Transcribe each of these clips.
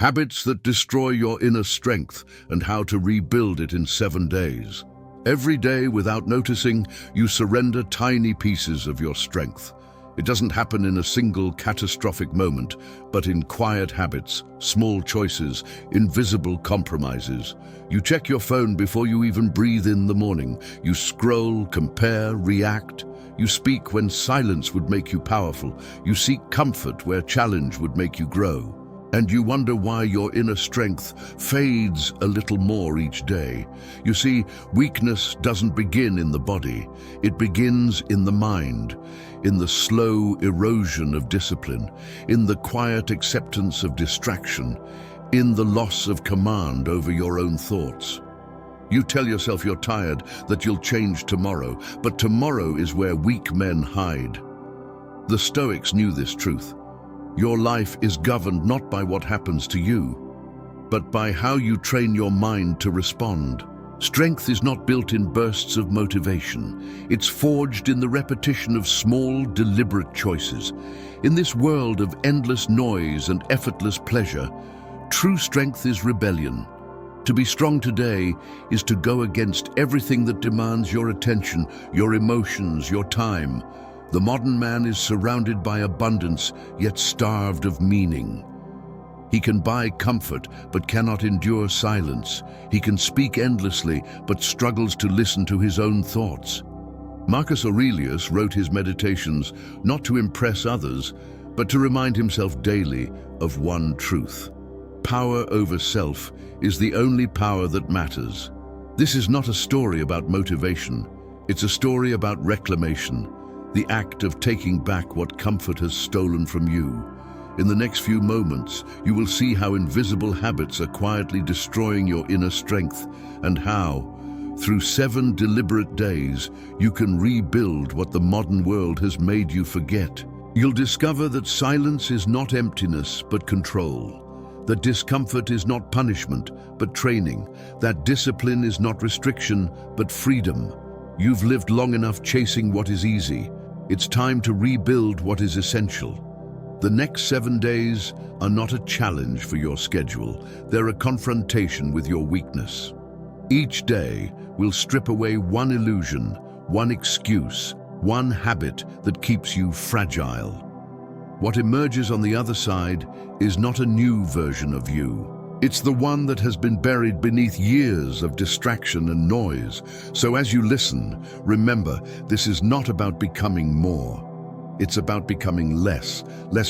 Habits that destroy your inner strength and how to rebuild it in 7 days. Every day, without noticing, you surrender tiny pieces of your strength. It doesn't happen in a single catastrophic moment, but in quiet habits, small choices, invisible compromises. You check your phone before you even breathe in the morning. You scroll, compare, react. You speak when silence would make you powerful. You seek comfort where challenge would make you grow. And you wonder why your inner strength fades a little more each day. You see, weakness doesn't begin in the body. It begins in the mind, in the slow erosion of discipline, in the quiet acceptance of distraction, in the loss of command over your own thoughts. You tell yourself you're tired, that you'll change tomorrow, but tomorrow is where weak men hide. The Stoics knew this truth. Your life is governed not by what happens to you, but by how you train your mind to respond. Strength is not built in bursts of motivation. It's forged in the repetition of small, deliberate choices. In this world of endless noise and effortless pleasure, true strength is rebellion. To be strong today is to go against everything that demands your attention, your emotions, your time. The modern man is surrounded by abundance, yet starved of meaning. He can buy comfort, but cannot endure silence. He can speak endlessly, but struggles to listen to his own thoughts. Marcus Aurelius wrote his meditations not to impress others, but to remind himself daily of one truth. Power over self is the only power that matters. This is not a story about motivation. It's a story about reclamation. The act of taking back what comfort has stolen from you. In the next few moments, you will see how invisible habits are quietly destroying your inner strength and how, through 7 deliberate days, you can rebuild what the modern world has made you forget. You'll discover that silence is not emptiness, but control. That discomfort is not punishment, but training. That discipline is not restriction, but freedom. You've lived long enough chasing what is easy. It's time to rebuild what is essential. The next 7 days are not a challenge for your schedule. They're a confrontation with your weakness. Each day will strip away one illusion, one excuse, one habit that keeps you fragile. What emerges on the other side is not a new version of you. It's the one that has been buried beneath years of distraction and noise. So as you listen, remember, this is not about becoming more. It's about becoming less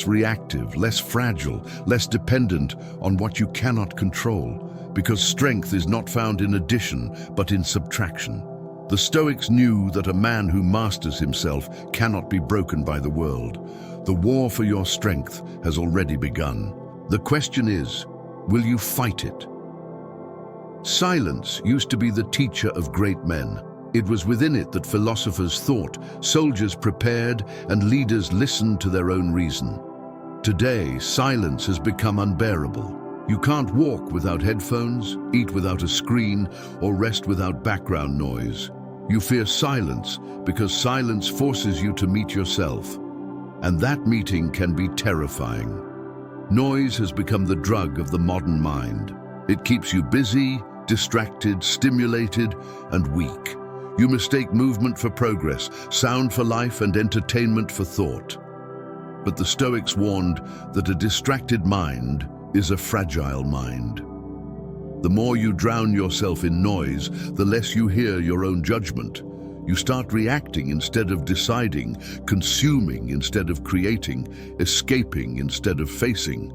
reactive, less fragile, less dependent on what you cannot control. Because strength is not found in addition, but in subtraction. The Stoics knew that a man who masters himself cannot be broken by the world. The war for your strength has already begun. The question is, will you fight it? Silence used to be the teacher of great men. It was within it that philosophers thought, soldiers prepared, and leaders listened to their own reason. Today, silence has become unbearable. You can't walk without headphones, eat without a screen, or rest without background noise. You fear silence because silence forces you to meet yourself. And that meeting can be terrifying. Noise has become the drug of the modern mind. It keeps you busy, distracted, stimulated, and weak. You mistake movement for progress, sound for life, and entertainment for thought. But the Stoics warned that a distracted mind is a fragile mind. The more you drown yourself in noise, the less you hear your own judgment. You start reacting instead of deciding, consuming instead of creating, escaping instead of facing.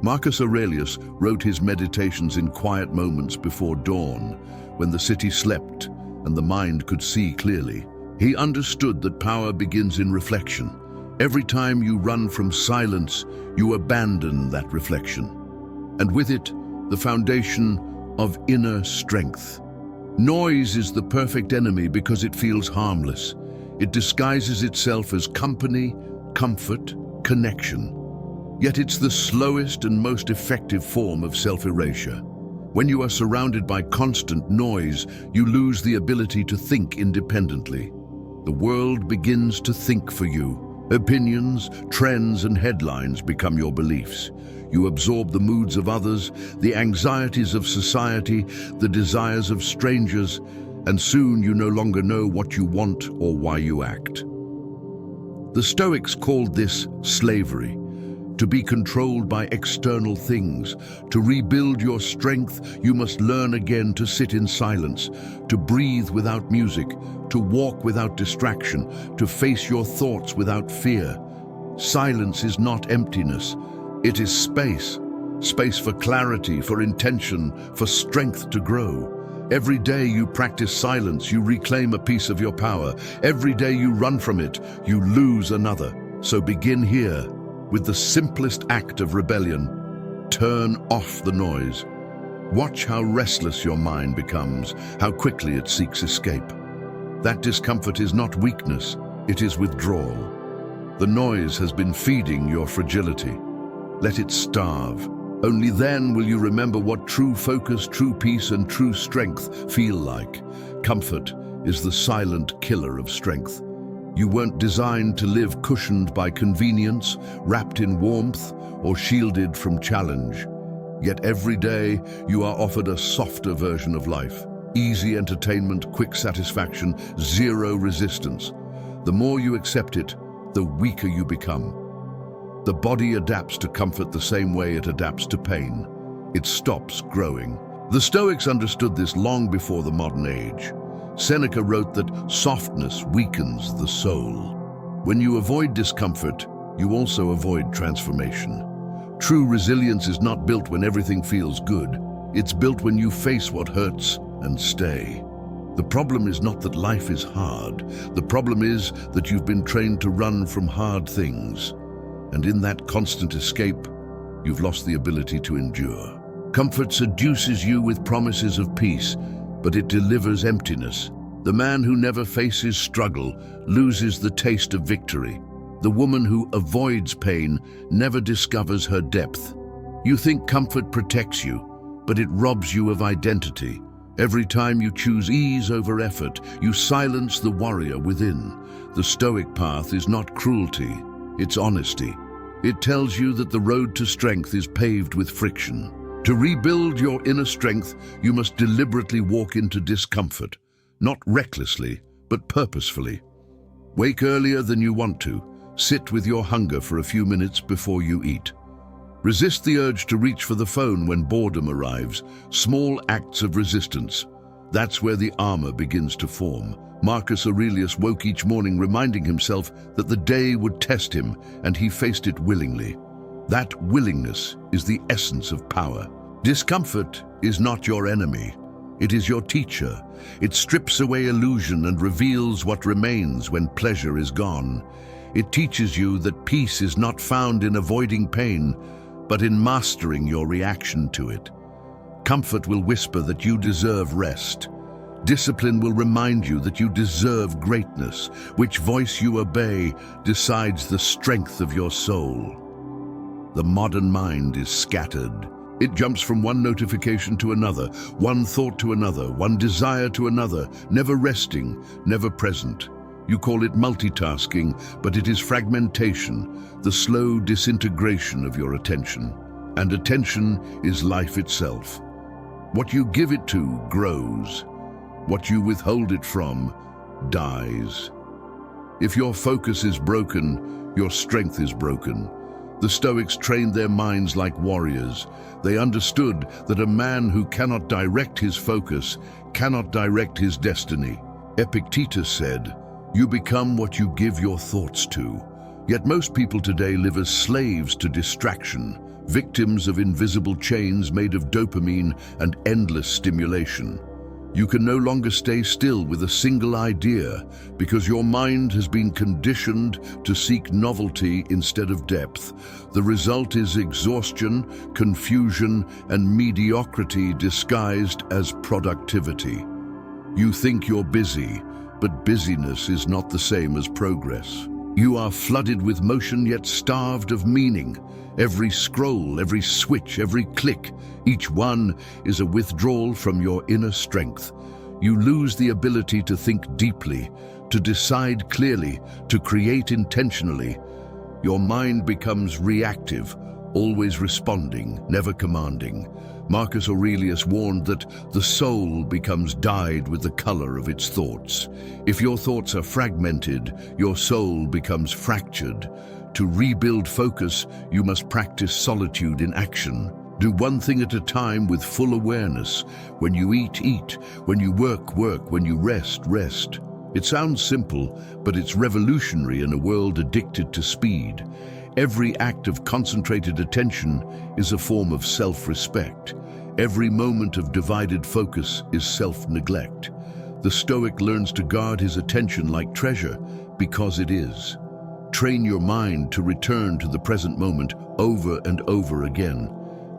Marcus Aurelius wrote his meditations in quiet moments before dawn, when the city slept and the mind could see clearly. He understood that power begins in reflection. Every time you run from silence, you abandon that reflection. And with it, the foundation of inner strength. Noise is the perfect enemy because it feels harmless. It disguises itself as company, comfort, connection. Yet it's the slowest and most effective form of self-erasure. When you are surrounded by constant noise, you lose the ability to think independently. The world begins to think for you. Opinions, trends, and headlines become your beliefs. You absorb the moods of others, the anxieties of society, the desires of strangers, and soon you no longer know what you want or why you act. The Stoics called this slavery. To be controlled by external things. To rebuild your strength, you must learn again to sit in silence, to breathe without music, to walk without distraction, to face your thoughts without fear. Silence is not emptiness. It is space. Space for clarity, for intention, for strength to grow. Every day you practice silence, you reclaim a piece of your power. Every day you run from it, you lose another. So begin here. With the simplest act of rebellion, turn off the noise. Watch how restless your mind becomes, how quickly it seeks escape. That discomfort is not weakness, it is withdrawal. The noise has been feeding your fragility. Let it starve. Only then will you remember what true focus, true peace, and true strength feel like. Comfort is the silent killer of strength. You weren't designed to live cushioned by convenience, wrapped in warmth, or shielded from challenge. Yet every day you are offered a softer version of life. Easy entertainment, quick satisfaction, zero resistance. The more you accept it, the weaker you become. The body adapts to comfort the same way it adapts to pain. It stops growing. The Stoics understood this long before the modern age. Seneca wrote that softness weakens the soul. When you avoid discomfort, you also avoid transformation. True resilience is not built when everything feels good. It's built when you face what hurts and stay. The problem is not that life is hard. The problem is that you've been trained to run from hard things. And in that constant escape, you've lost the ability to endure. Comfort seduces you with promises of peace, but it delivers emptiness. The man who never faces struggle loses the taste of victory. The woman who avoids pain never discovers her depth. You think comfort protects you, but it robs you of identity. Every time you choose ease over effort, you silence the warrior within. The Stoic path is not cruelty, it's honesty. It tells you that the road to strength is paved with friction. To rebuild your inner strength, you must deliberately walk into discomfort, not recklessly, but purposefully. Wake earlier than you want to. Sit with your hunger for a few minutes before you eat. Resist the urge to reach for the phone when boredom arrives. Small acts of resistance. That's where the armor begins to form. Marcus Aurelius woke each morning reminding himself that the day would test him, and he faced it willingly. That willingness is the essence of power. Discomfort is not your enemy. It is your teacher. It strips away illusion and reveals what remains when pleasure is gone. It teaches you that peace is not found in avoiding pain, but in mastering your reaction to it. Comfort will whisper that you deserve rest. Discipline will remind you that you deserve greatness. Which voice you obey decides the strength of your soul. The modern mind is scattered. It jumps from one notification to another, one thought to another, one desire to another, never resting, never present. You call it multitasking, but it is fragmentation, the slow disintegration of your attention. And attention is life itself. What you give it to grows. What you withhold it from dies. If your focus is broken, your strength is broken. The Stoics trained their minds like warriors. They understood that a man who cannot direct his focus cannot direct his destiny. Epictetus said, "You become what you give your thoughts to." Yet most people today live as slaves to distraction, victims of invisible chains made of dopamine and endless stimulation. You can no longer stay still with a single idea because your mind has been conditioned to seek novelty instead of depth. The result is exhaustion, confusion, and mediocrity disguised as productivity. You think you're busy, but busyness is not the same as progress. You are flooded with motion yet starved of meaning. Every scroll, every switch, every click, each one is a withdrawal from your inner strength. You lose the ability to think deeply, to decide clearly, to create intentionally. Your mind becomes reactive, always responding, never commanding. Marcus Aurelius warned that the soul becomes dyed with the color of its thoughts. If your thoughts are fragmented, your soul becomes fractured. To rebuild focus, you must practice solitude in action. Do one thing at a time with full awareness. When you eat, eat. When you work, work. When you rest, rest. It sounds simple, but it's revolutionary in a world addicted to speed. Every act of concentrated attention is a form of self-respect. Every moment of divided focus is self-neglect. The Stoic learns to guard his attention like treasure because it is. Train your mind to return to the present moment over and over again.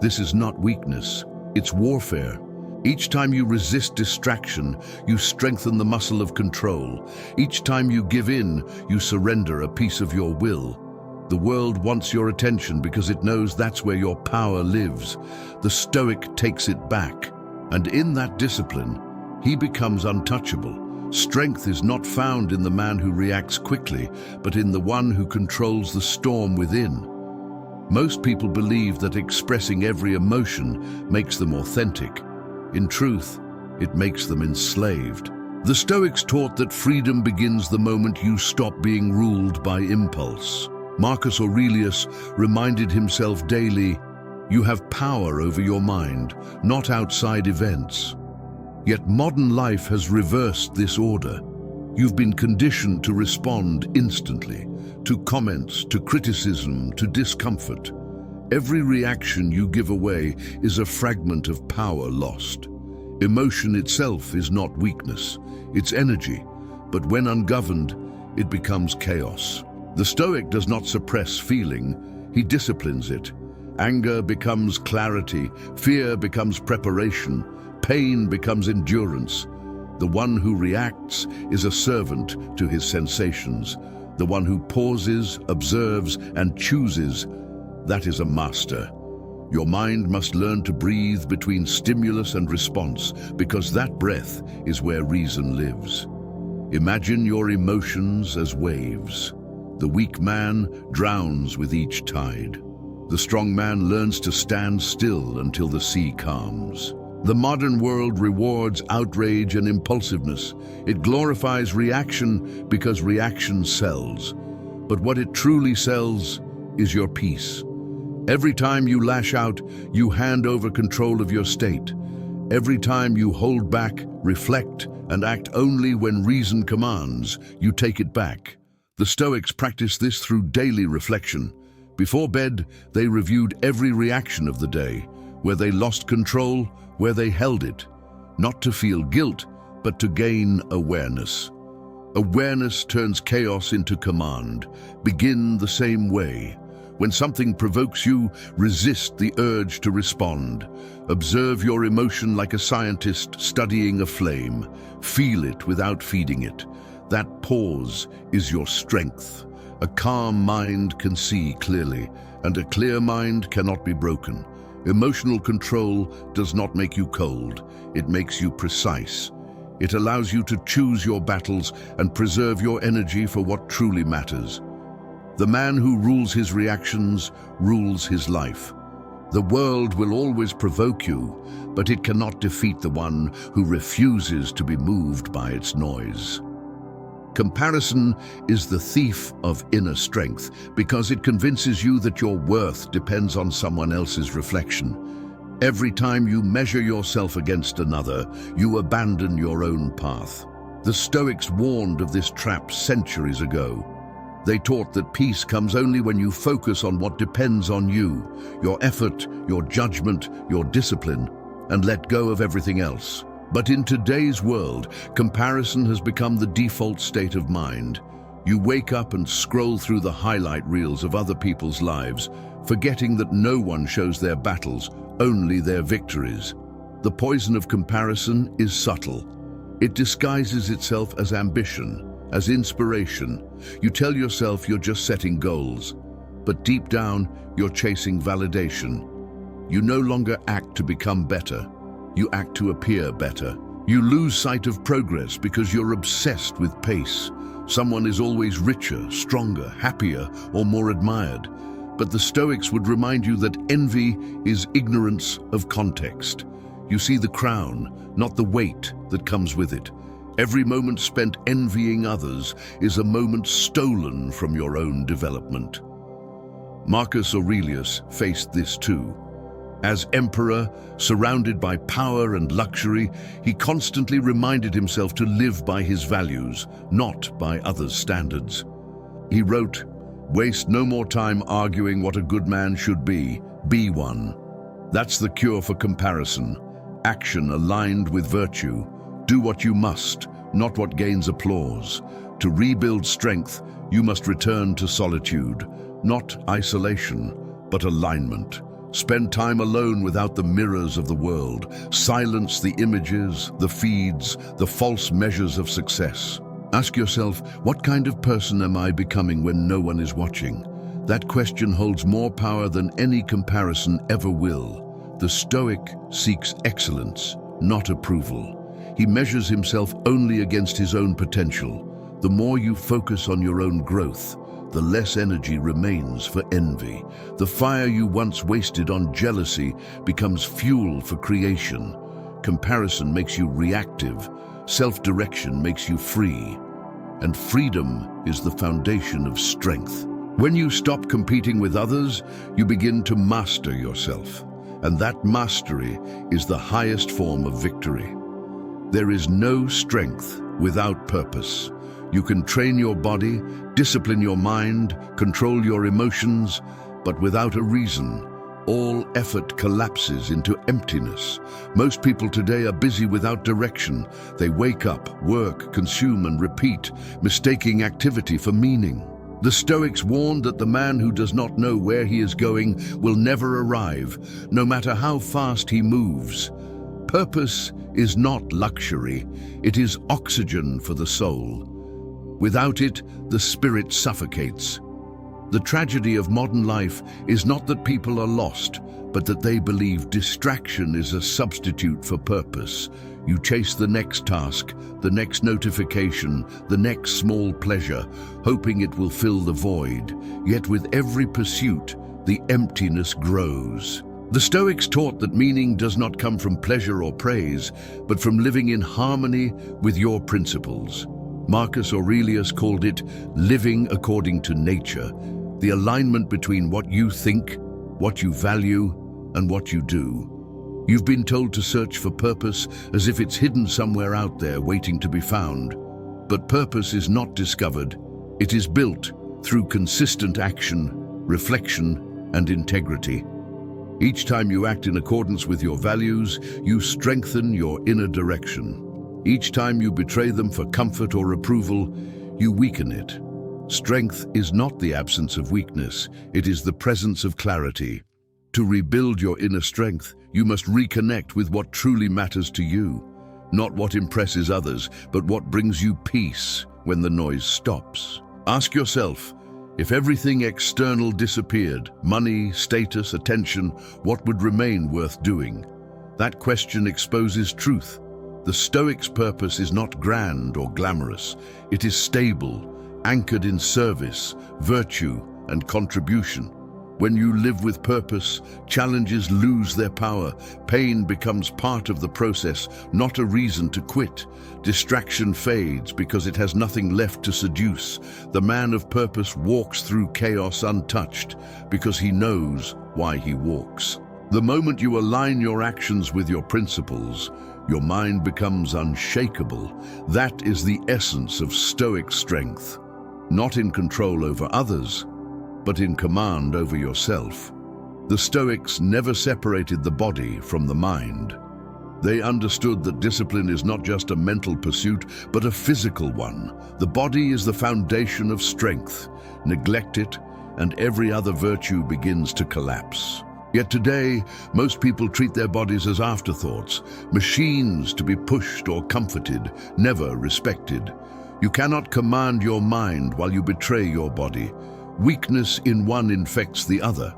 This is not weakness, it's warfare. Each time you resist distraction, you strengthen the muscle of control. Each time you give in, you surrender a piece of your will. The world wants your attention because it knows that's where your power lives. The Stoic takes it back, and in that discipline, he becomes untouchable. Strength is not found in the man who reacts quickly, but in the one who controls the storm within. Most people believe that expressing every emotion makes them authentic. In truth, it makes them enslaved. The Stoics taught that freedom begins the moment you stop being ruled by impulse. Marcus Aurelius reminded himself daily, "You have power over your mind, not outside events." Yet modern life has reversed this order. You've been conditioned to respond instantly, to comments, to criticism, to discomfort. Every reaction you give away is a fragment of power lost. Emotion itself is not weakness, it's energy, but when ungoverned, it becomes chaos. The Stoic does not suppress feeling, he disciplines it. Anger becomes clarity, fear becomes preparation, pain becomes endurance. The one who reacts is a servant to his sensations. The one who pauses, observes, and chooses, that is a master. Your mind must learn to breathe between stimulus and response, because that breath is where reason lives. Imagine your emotions as waves. The weak man drowns with each tide. The strong man learns to stand still until the sea calms. The modern world rewards outrage and impulsiveness. It glorifies reaction because reaction sells. But what it truly sells is your peace. Every time you lash out, you hand over control of your state. Every time you hold back, reflect, and act only when reason commands, you take it back. The Stoics practiced this through daily reflection. Before bed, they reviewed every reaction of the day, where they lost control, where they held it, not to feel guilt, but to gain awareness. Awareness turns chaos into command. Begin the same way. When something provokes you, resist the urge to respond. Observe your emotion like a scientist studying a flame. Feel it without feeding it. That pause is your strength. A calm mind can see clearly, and a clear mind cannot be broken. Emotional control does not make you cold, it makes you precise. It allows you to choose your battles and preserve your energy for what truly matters. The man who rules his reactions rules his life. The world will always provoke you, but it cannot defeat the one who refuses to be moved by its noise. Comparison is the thief of inner strength because it convinces you that your worth depends on someone else's reflection. Every time you measure yourself against another, you abandon your own path. The Stoics warned of this trap centuries ago. They taught that peace comes only when you focus on what depends on you, your effort, your judgment, your discipline, and let go of everything else. But in today's world, comparison has become the default state of mind. You wake up and scroll through the highlight reels of other people's lives, forgetting that no one shows their battles, only their victories. The poison of comparison is subtle. It disguises itself as ambition, as inspiration. You tell yourself you're just setting goals, but deep down, you're chasing validation. You no longer act to become better. You act to appear better. You lose sight of progress because you're obsessed with pace. Someone is always richer, stronger, happier, or more admired. But the Stoics would remind you that envy is ignorance of context. You see the crown, not the weight that comes with it. Every moment spent envying others is a moment stolen from your own development. Marcus Aurelius faced this too. As emperor, surrounded by power and luxury, he constantly reminded himself to live by his values, not by others' standards. He wrote, "Waste no more time arguing what a good man should be one. That's the cure for comparison. Action aligned with virtue. Do what you must, not what gains applause. To rebuild strength, you must return to solitude, not isolation, but alignment. Spend time alone without the mirrors of the world. Silence the images, the feeds, the false measures of success. Ask yourself, what kind of person am I becoming when no one is watching? That question holds more power than any comparison ever will. The Stoic seeks excellence, not approval. He measures himself only against his own potential. The more you focus on your own growth, the less energy remains for envy. The fire you once wasted on jealousy becomes fuel for creation. Comparison makes you reactive. Self-direction makes you free. And freedom is the foundation of strength. When you stop competing with others, you begin to master yourself. And that mastery is the highest form of victory. There is no strength without purpose. You can train your body, discipline your mind, control your emotions, but without a reason, all effort collapses into emptiness. Most people today are busy without direction. They wake up, work, consume, and repeat, mistaking activity for meaning. The Stoics warned that the man who does not know where he is going will never arrive, no matter how fast he moves. Purpose is not luxury, it is oxygen for the soul. Without it, the spirit suffocates. The tragedy of modern life is not that people are lost, but that they believe distraction is a substitute for purpose. You chase the next task, the next notification, the next small pleasure, hoping it will fill the void. Yet with every pursuit, the emptiness grows. The Stoics taught that meaning does not come from pleasure or praise, but from living in harmony with your principles. Marcus Aurelius called it living according to nature, the alignment between what you think, what you value, and what you do. You've been told to search for purpose as if it's hidden somewhere out there waiting to be found. But purpose is not discovered. It is built through consistent action, reflection, and integrity. Each time you act in accordance with your values, you strengthen your inner direction. Each time you betray them for comfort or approval, you weaken it. Strength is not the absence of weakness, it is the presence of clarity. To rebuild your inner strength, you must reconnect with what truly matters to you. Not what impresses others, but what brings you peace when the noise stops. Ask yourself, if everything external disappeared, money, status, attention, what would remain worth doing? That question exposes truth. The Stoic's purpose is not grand or glamorous. It is stable, anchored in service, virtue, and contribution. When you live with purpose, challenges lose their power. Pain becomes part of the process, not a reason to quit. Distraction fades because it has nothing left to seduce. The man of purpose walks through chaos untouched because he knows why he walks. The moment you align your actions with your principles, your mind becomes unshakable. That is the essence of Stoic strength. Not in control over others, but in command over yourself. The Stoics never separated the body from the mind. They understood that discipline is not just a mental pursuit, but a physical one. The body is the foundation of strength. Neglect it, and every other virtue begins to collapse. Yet today, most people treat their bodies as afterthoughts, machines to be pushed or comforted, never respected. You cannot command your mind while you betray your body. Weakness in one infects the other.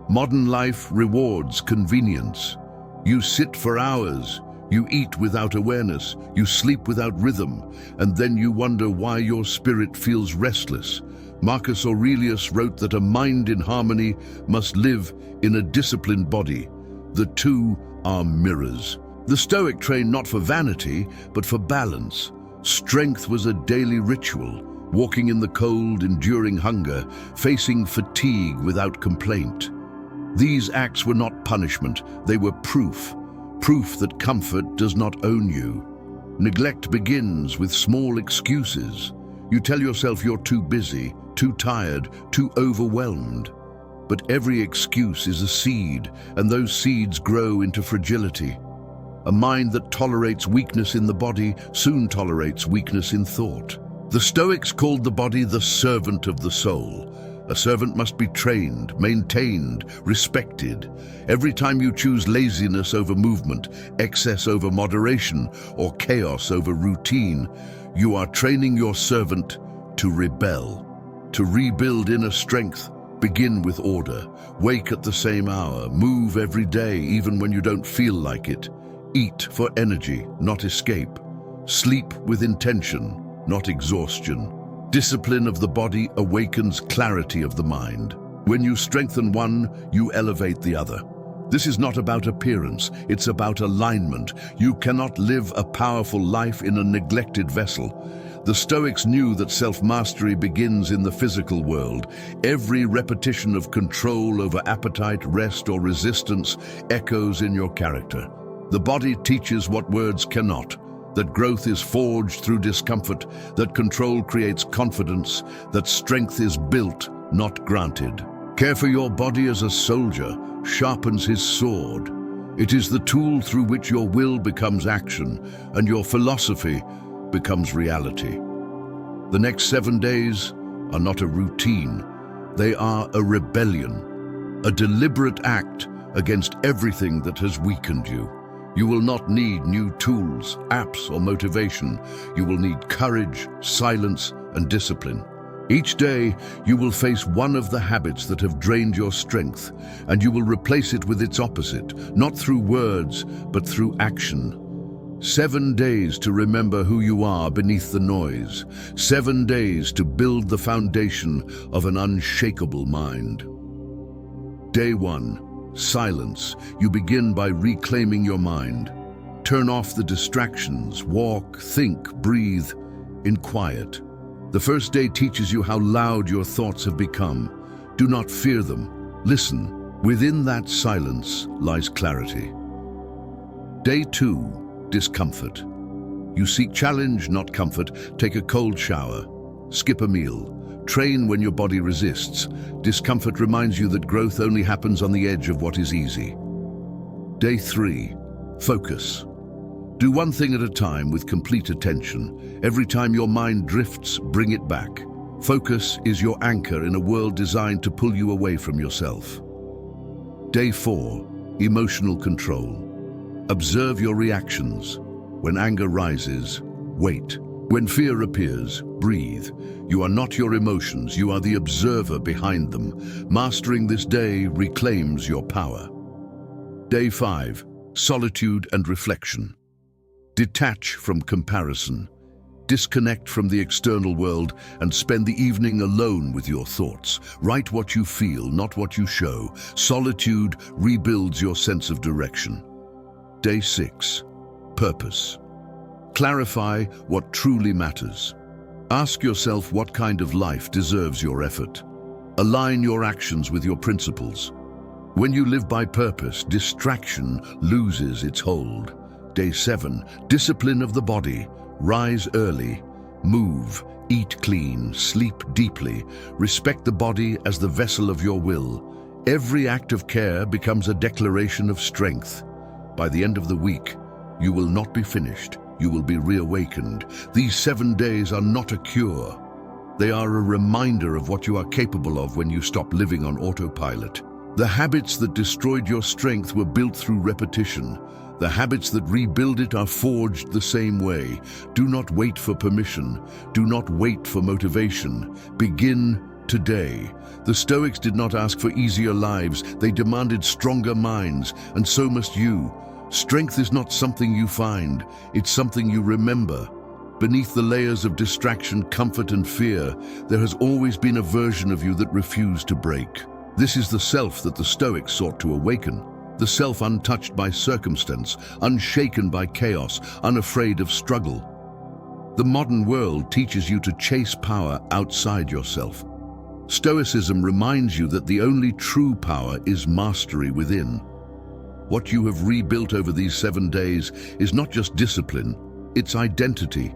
Modern life rewards convenience. You sit for hours, you eat without awareness, you sleep without rhythm, and then you wonder why your spirit feels restless. Marcus Aurelius wrote that a mind in harmony must live in a disciplined body. The two are mirrors. The Stoic trained not for vanity, but for balance. Strength was a daily ritual, walking in the cold, enduring hunger, facing fatigue without complaint. These acts were not punishment, they were proof that comfort does not own you. Neglect begins with small excuses. You tell yourself you're too busy, too tired, too overwhelmed. But every excuse is a seed, and those seeds grow into fragility. A mind that tolerates weakness in the body soon tolerates weakness in thought. The Stoics called the body the servant of the soul. A servant must be trained, maintained, respected. Every time you choose laziness over movement, excess over moderation, or chaos over routine, you are training your servant to rebel. To rebuild inner strength, begin with order. Wake at the same hour. Move every day, even when you don't feel like it. Eat for energy, not escape. Sleep with intention, not exhaustion. Discipline of the body awakens clarity of the mind. When you strengthen one, you elevate the other. This is not about appearance, it's about alignment. You cannot live a powerful life in a neglected vessel. The Stoics knew that self-mastery begins in the physical world. Every repetition of control over appetite, rest, or resistance echoes in your character. The body teaches what words cannot. That growth is forged through discomfort, that control creates confidence, that strength is built, not granted. Care for your body as a soldier sharpens his sword. It is the tool through which your will becomes action and your philosophy becomes reality. The next 7 days are not a routine. They are a rebellion, a deliberate act against everything that has weakened you. You will not need new tools, apps, or motivation. You will need courage, silence, and discipline. Each day, you will face one of the habits that have drained your strength, and you will replace it with its opposite, not through words, but through action. 7 days to remember who you are beneath the noise. 7 days to build the foundation of an unshakable mind. Day 1. Silence. You begin by reclaiming your mind. Turn off the distractions. Walk, think, breathe in quiet. The first day teaches you how loud your thoughts have become. Do not fear them. Listen. Within that silence lies clarity. Day 2. Discomfort. You seek challenge, not comfort. Take a cold shower. Skip a meal. Train when your body resists. Discomfort reminds you that growth only happens on the edge of what is easy. Day 3. Focus. Do one thing at a time with complete attention. Every time your mind drifts, bring it back. Focus is your anchor in a world designed to pull you away from yourself. Day 4. Emotional control. Observe your reactions. When anger rises, wait. When fear appears, breathe. You are not your emotions, you are the observer behind them. Mastering this day reclaims your power. Day 5. Solitude and reflection. Detach from comparison. Disconnect from the external world and spend the evening alone with your thoughts. Write what you feel, not what you show. Solitude rebuilds your sense of direction. Day 6. Purpose. Clarify what truly matters. Ask yourself what kind of life deserves your effort. Align your actions with your principles. When you live by purpose, distraction loses its hold. Day 7. Discipline of the body. Rise early. Move. Eat clean. Sleep deeply. Respect the body as the vessel of your will. Every act of care becomes a declaration of strength. By the end of the week, you will not be finished. You will be reawakened. These 7 days are not a cure. They are a reminder of what you are capable of when you stop living on autopilot. The habits that destroyed your strength were built through repetition. The habits that rebuild it are forged the same way. Do not wait for permission. Do not wait for motivation. Begin today. The Stoics did not ask for easier lives. They demanded stronger minds, and so must you. Strength is not something you find, it's something you remember. Beneath the layers of distraction, comfort, and fear, there has always been a version of you that refused to break. This is the self that the Stoics sought to awaken. The self untouched by circumstance, unshaken by chaos, unafraid of struggle. The modern world teaches you to chase power outside yourself. Stoicism reminds you that the only true power is mastery within. What you have rebuilt over these 7 days is not just discipline, it's identity.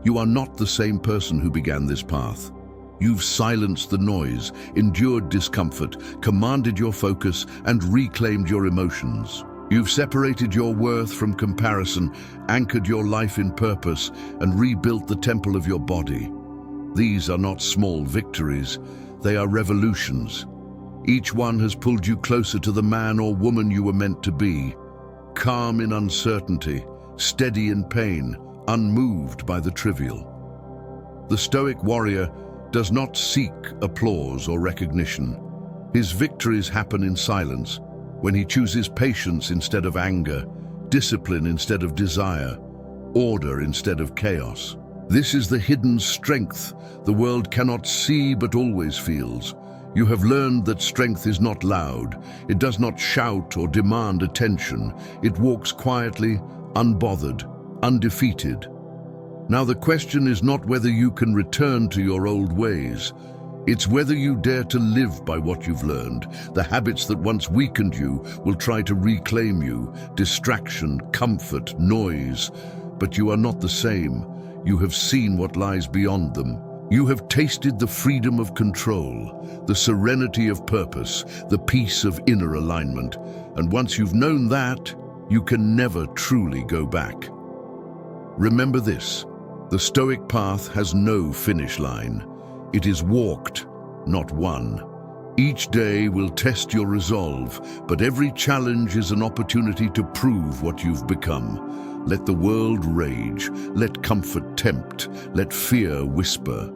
You are not the same person who began this path. You've silenced the noise, endured discomfort, commanded your focus, and reclaimed your emotions. You've separated your worth from comparison, anchored your life in purpose, and rebuilt the temple of your body. These are not small victories, they are revolutions. Each one has pulled you closer to the man or woman you were meant to be. Calm in uncertainty, steady in pain, unmoved by the trivial. The Stoic warrior does not seek applause or recognition. His victories happen in silence, when he chooses patience instead of anger, discipline instead of desire, order instead of chaos. This is the hidden strength the world cannot see but always feels. You have learned that strength is not loud. It does not shout or demand attention. It walks quietly, unbothered, undefeated. Now the question is not whether you can return to your old ways. It's whether you dare to live by what you've learned. The habits that once weakened you will try to reclaim you. Distraction, comfort, noise. But you are not the same. You have seen what lies beyond them. You have tasted the freedom of control, the serenity of purpose, the peace of inner alignment. And once you've known that, you can never truly go back. Remember this, the Stoic path has no finish line. It is walked, not won. Each day will test your resolve, but every challenge is an opportunity to prove what you've become. Let the world rage, let comfort tempt, let fear whisper.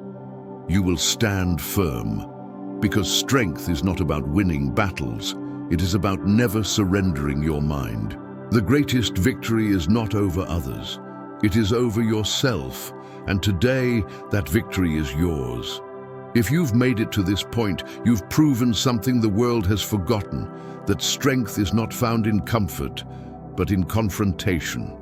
You will stand firm, because strength is not about winning battles. It is about never surrendering your mind. The greatest victory is not over others. It is over yourself, and today that victory is yours. If you've made it to this point, you've proven something the world has forgotten, that strength is not found in comfort, but in confrontation.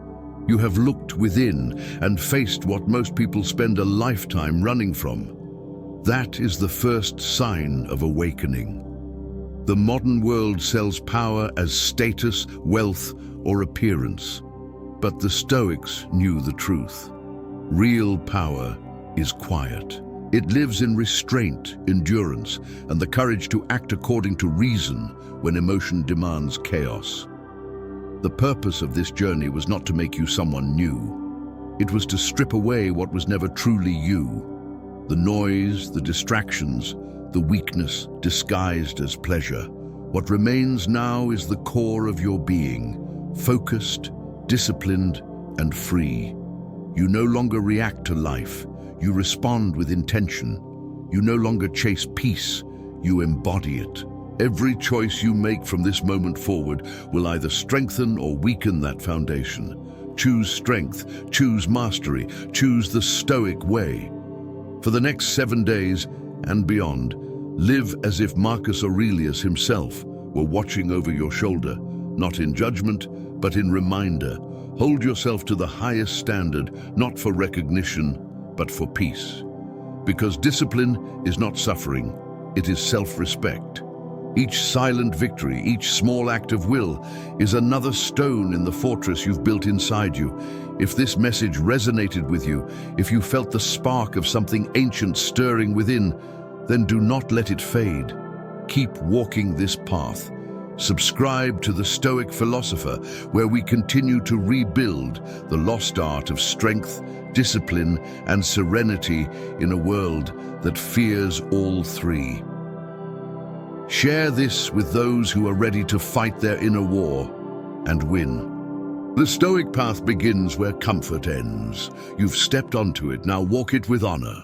You have looked within and faced what most people spend a lifetime running from. That is the first sign of awakening. The modern world sells power as status, wealth, or appearance. But the Stoics knew the truth. Real power is quiet. It lives in restraint, endurance, and the courage to act according to reason when emotion demands chaos. The purpose of this journey was not to make you someone new. It was to strip away what was never truly you. The noise, the distractions, the weakness disguised as pleasure. What remains now is the core of your being, focused, disciplined, and free. You no longer react to life. You respond with intention. You no longer chase peace. You embody it. Every choice you make from this moment forward will either strengthen or weaken that foundation. Choose strength, choose mastery, choose the Stoic way. For the next 7 days and beyond, live as if Marcus Aurelius himself were watching over your shoulder, not in judgment, but in reminder. Hold yourself to the highest standard, not for recognition, but for peace. Because discipline is not suffering, it is self-respect. Each silent victory, each small act of will, is another stone in the fortress you've built inside you. If this message resonated with you, if you felt the spark of something ancient stirring within, then do not let it fade. Keep walking this path. Subscribe to the Stoic Philosopher, where we continue to rebuild the lost art of strength, discipline, and serenity in a world that fears all three. Share this with those who are ready to fight their inner war and win. The Stoic path begins where comfort ends. You've stepped onto it, now walk it with honor.